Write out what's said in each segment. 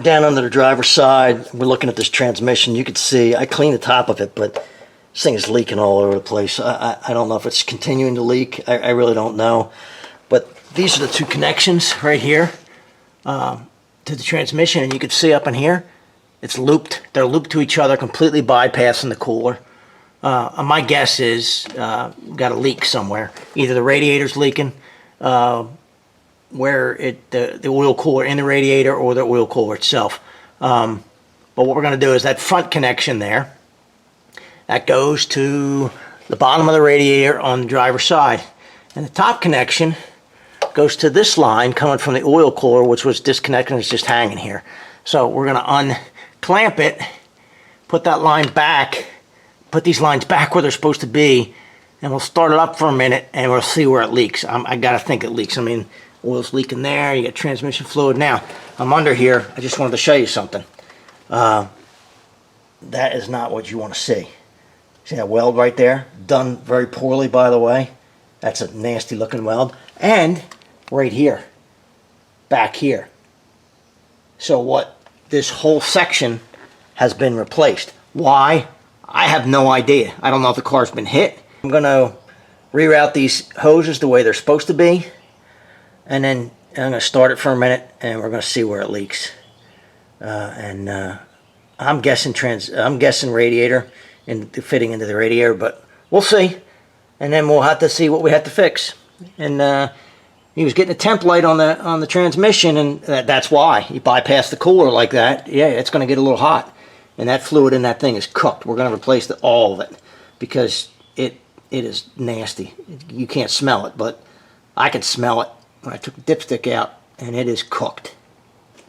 down under the driver's side. We're looking at this transmission. You could see, I cleaned the top of it, but this thing is leaking all over the place. I don't know if it's continuing to leak. I really don't know. But these are the two connections right here to the transmission. And you can see up in here, it's looped. They're looped to each other, completely bypassing the cooler. My guess is got a leak somewhere. Either the radiator's leaking, where the oil cooler in the radiator, or the oil cooler itself. But what we're going to do is that front connection there, that goes to the bottom of the radiator on the driver's side. And the top connection goes to this line coming from the oil cooler, which was disconnected and it's just hanging here. So we're going to unclamp it, put that line back, put these lines back where they're supposed to be, and we'll start it up for a minute and we'll see where it leaks. I got to think it leaks. I mean, oil's leaking there, you got transmission fluid. Now, I'm under here. I just wanted to show you something. That is not what you want to see. See that weld right there? Done very poorly, by the way. That's a nasty looking weld. And right here, back here. So what, this whole section has been replaced. Why? I have no idea. I don't know if the car's been hit. I'm going to reroute these hoses the way they're supposed to be. And then I'm going to start it for a minute and we're going to see where it leaks. I'm guessing radiator and fitting into the radiator, but we'll see. And then we'll have to see what we have to fix. And he was getting a temp light on the transmission, and that's why he bypassed the cooler like that. Yeah, it's going to get a little hot, and that fluid in that thing is cooked. We're going to replace all of it because it is nasty. You can't smell it, but I can smell it when I took the dipstick out, and it is cooked.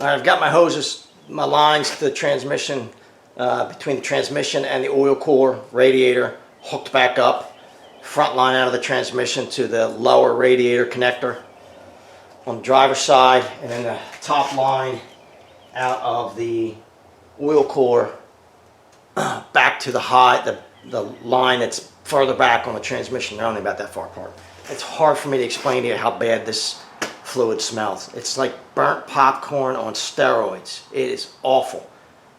All right, I've got my hoses, my lines to the transmission, between the transmission and the oil cooler radiator hooked back up. Front line out of the transmission to the lower radiator connector on the driver's side, and then the top line out of the oil cooler back to the line that's further back on the transmission. They're only about that far apart. It's hard for me to explain to you how bad this fluid smells. It's like burnt popcorn on steroids. It is awful.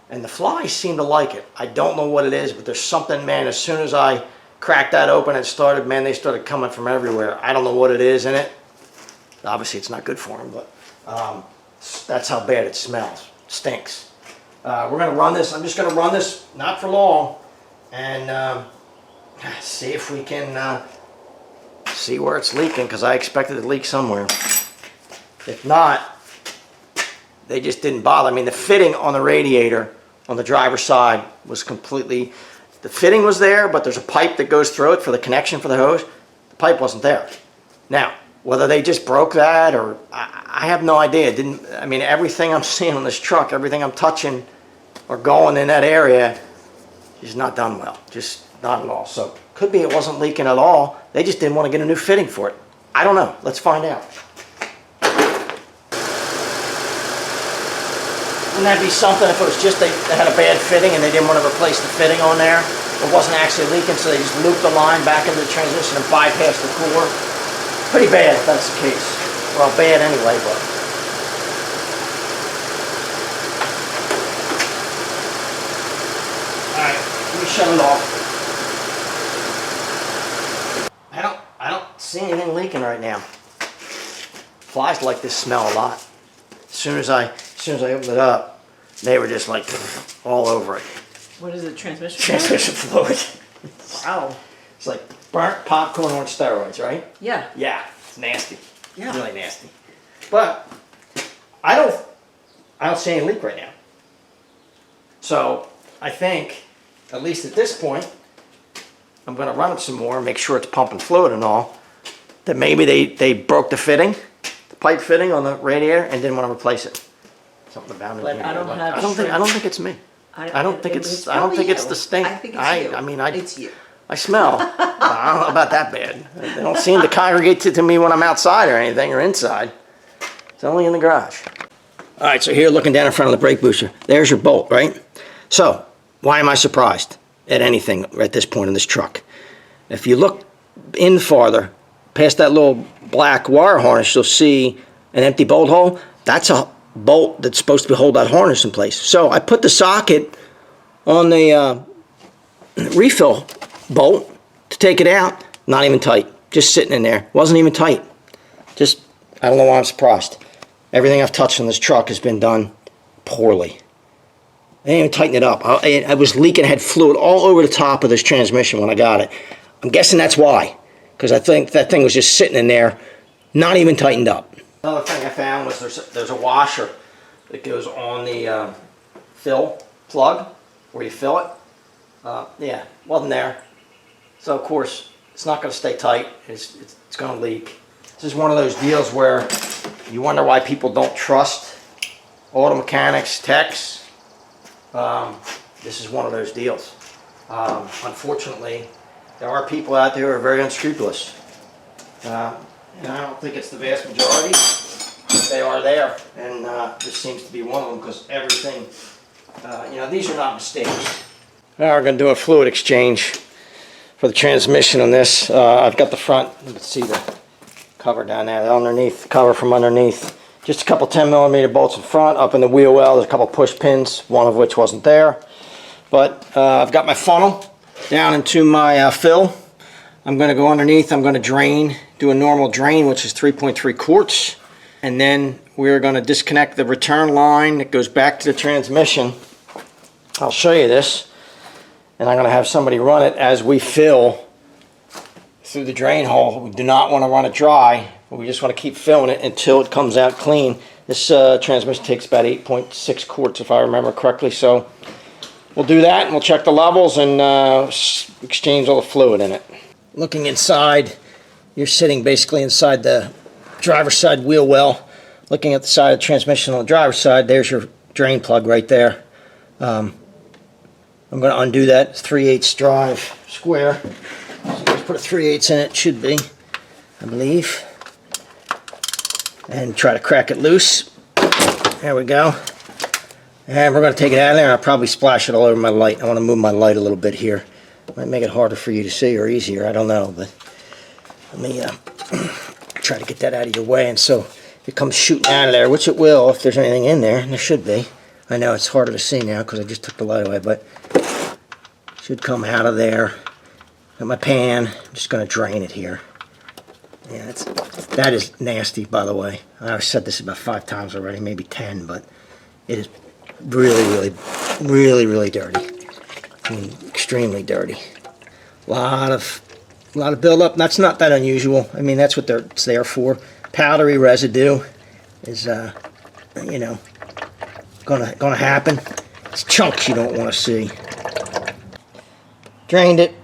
And the flies seem to like it. I don't know what it is, but there's something, man, as soon as I cracked that open and started, man, they started coming from everywhere. I don't know what it is in it. Obviously, it's not good for them, but that's how bad it smells. It stinks. We're going to run this. I'm just going to run this, not for long, and see if we can see where it's leaking, because I expected it to leak somewhere. If not, they just didn't bother. I mean, the fitting on the radiator on the driver's side was completely, the fitting was there, but there's a pipe that goes through it for the connection for the hose. The pipe wasn't there. Now, whether they just broke that or I have no idea. I mean, everything I'm seeing on this truck, everything I'm touching or going in that area is not done well. Just not at all. So could be it wasn't leaking at all. They just didn't want to get a new fitting for it. I don't know. Let's find out. Wouldn't that be something if it was just they had a bad fitting and they didn't want to replace the fitting on there? It wasn't actually leaking, so they just looped the line back into the transmission and bypassed the cooler. Pretty bad if that's the case. Well, bad anyway, but. Alright, let me shut it off. I don't see anything leaking right now. Flies like this smell a lot. As soon as I opened it up, they were just like all over it. What is it, transmission? Transmission fluid. Wow. It's like burnt popcorn on steroids, right? Yeah. Yeah, it's nasty. Yeah. Really nasty. But I don't see any leak right now. So I think, at least at this point, I'm going to run it some more, make sure it's pumping fluid and all, that maybe they broke the fitting, the pipe fitting on the radiator, and didn't want to replace it. Something about it. But I don't think it's me. I don't think it's the stink. I think it's you. I mean, it's you. I smell. I don't know about that bad. They don't seem to congregate to me when I'm outside or anything, or inside. It's only in the garage. All right, so here looking down in front of the brake booster, there's your bolt, right? So why am I surprised at anything at this point in this truck? If you look in farther, past that little black wire harness, you'll see an empty bolt hole. That's bolt that's supposed to hold that harness in place. So I put the socket on the refill bolt to take it out. Not even tight. Just sitting in there. Wasn't even tight. Just, I don't know why I'm surprised. Everything I've touched on this truck has been done poorly. I didn't even tighten it up. I was leaking, had fluid all over the top of this transmission when I got it. I'm guessing that's why. Because I think that thing was just sitting in there, not even tightened up. Another thing I found was there's a washer that goes on the fill plug where you fill it. Yeah, wasn't there. So of course it's not going to stay tight. It's going to leak. This is one of those deals where you wonder why people don't trust auto mechanics, techs. This is one of those deals. Unfortunately, there are people out there who are very unscrupulous. And I don't think it's the vast majority, but they are there. And this seems to be one of them because everything, these are not mistakes. Now we're going to do a fluid exchange for the transmission on this. I've got the front, you can see the cover down there, the underneath, the cover from underneath. Just a couple 10mm bolts in front. Up in the wheel well, there's a couple push pins, one of which wasn't there. But I've got my funnel down into my fill. I'm going to go underneath, I'm going to drain, do a normal drain, which is 3.3 quarts. And then we're going to disconnect the return line that goes back to the transmission. I'll show you this. And I'm going to have somebody run it as we fill through the drain hole. We do not want to run it dry. We just want to keep filling it until it comes out clean. This transmission takes about 8.6 quarts if I remember correctly. So we'll do that and we'll check the levels and exchange all the fluid in it. Looking inside, you're sitting basically inside the driver's side wheel well. Looking at the side of the transmission on the driver's side, there's your drain plug right there. I'm going to undo that 3/8 drive square. So just put a 3/8 in it, should be, I believe. And try to crack it loose. There we go. And we're going to take it out of there and I'll probably splash it all over my light. I want to move my light a little bit here. Might make it harder for you to see or easier, I don't know. But let me try to get that out of your way. And so if it comes shooting out of there, which it will if there's anything in there, and there should be. I know it's harder to see now because I just took the light away, but it should come out of there. Got my pan. I'm just going to drain it here. Yeah, that is nasty, by the way. I've said this about 5 times already, maybe 10, but it is really, really, really dirty. I mean, extremely dirty. A lot of buildup. That's not that unusual. I mean, that's what it's there for. Powdery residue is, gonna happen. It's chunks you don't want to see. Drained it.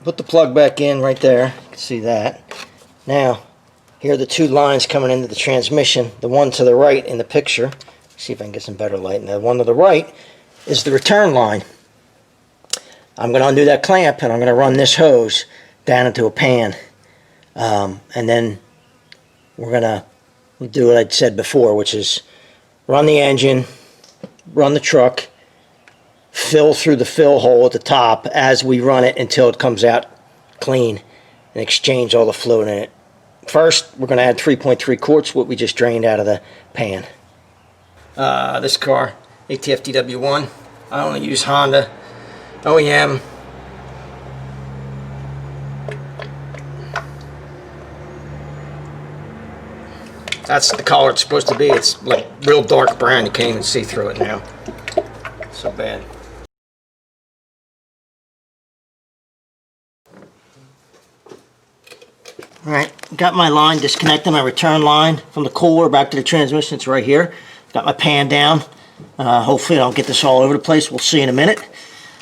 Put the plug back in right there. You can see that. Now, here are the 2 lines coming into the transmission. The one to the right in the picture. See if I can get some better light. And the one to the right is the return line. I'm going to undo that clamp and I'm going to run this hose down into a pan. And then we'll do what I'd said before, which is run the engine, run the truck, fill through the fill hole at the top as we run it until it comes out clean, and exchange all the fluid in it. First, we're going to add 3.3 quarts, what we just drained out of the pan. This car, ATF DW1, I only use Honda OEM. That's the color it's supposed to be. It's like real dark brown. You can't even see through it now. So bad. Alright, got my line disconnected, my return line from the cooler back to the transmission. It's right here. Got my pan down. Hopefully I don't get this all over the place. We'll see in a minute.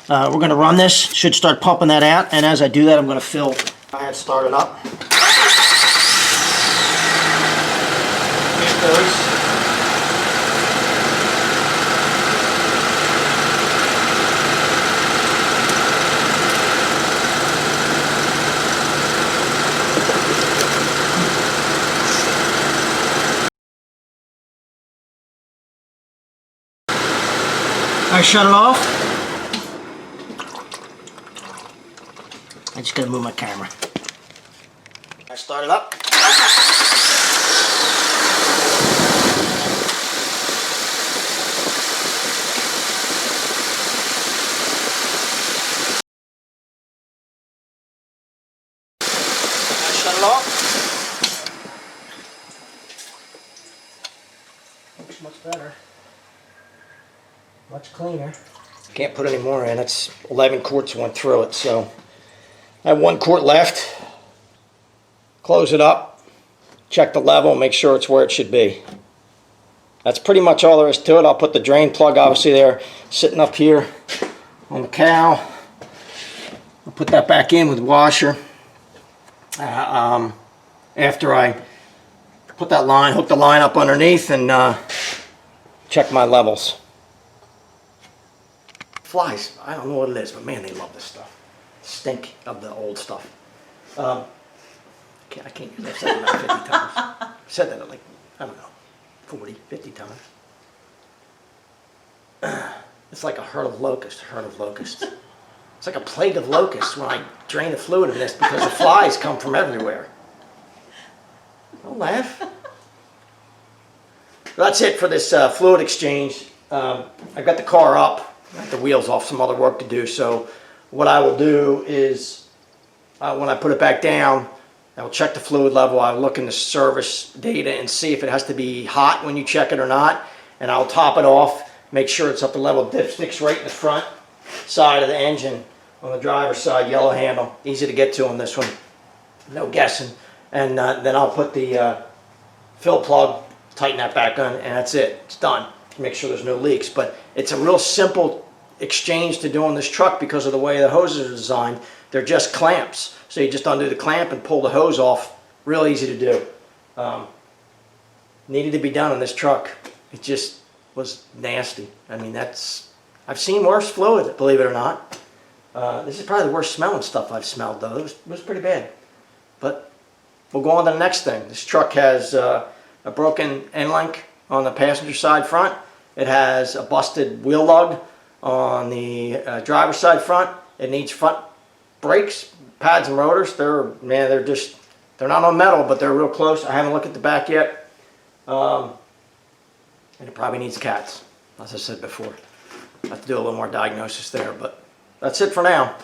We're going to run this. Should start pumping that out. And as I do that, I'm going to fill. I had started up. Here it goes. I shut it off. I just gotta move my camera. I start it up. Much cleaner. Can't put any more in. It's 11 quarts went through it, so I have 1 quart left. Close it up, check the level, make sure it's where it should be. That's pretty much all there is to it. I'll put the drain plug obviously there, sitting up here on the cowl. I'll put that back in with washer. After I put that line, hook the line up underneath and check my levels. Flies, I don't know what it is, but man, they love this stuff. Stink of the old stuff. I can't, I've said that about 50 times. I've said that like, I don't know, 40, 50 times. It's like a herd of locusts, It's like a plague of locusts when I drain the fluid in this because the flies come from everywhere. Don't laugh. That's it for this fluid exchange. I've got the car up, I got the wheels off, some other work to do. So what I will do is when I put it back down, I will check the fluid level. I'll look in the service data and see if it has to be hot when you check it or not. And I'll top it off, make sure it's up to level. Dipstick's right in the front side of the engine on the driver's side, yellow handle. Easy to get to on this one, no guessing. And then I'll put the fill plug, tighten that back on, and that's it. It's done. Make sure there's no leaks. But it's a real simple exchange to do on this truck because of the way the hoses are designed. They're just clamps. So you just undo the clamp and pull the hose off. Real easy to do. Needed to be done on this truck. It just was nasty. I mean, I've seen worse fluid, believe it or not. This is probably the worst smelling stuff I've smelled, though. It was pretty bad. But we'll go on to the next thing. This truck has a broken end link on the passenger side front. It has a busted wheel lug on the driver's side front. It needs front brakes, pads and rotors. They're not on metal, but they're real close. I haven't looked at the back yet. And it probably needs cats, as I said before. I have to do a little more diagnosis there, but that's it for now.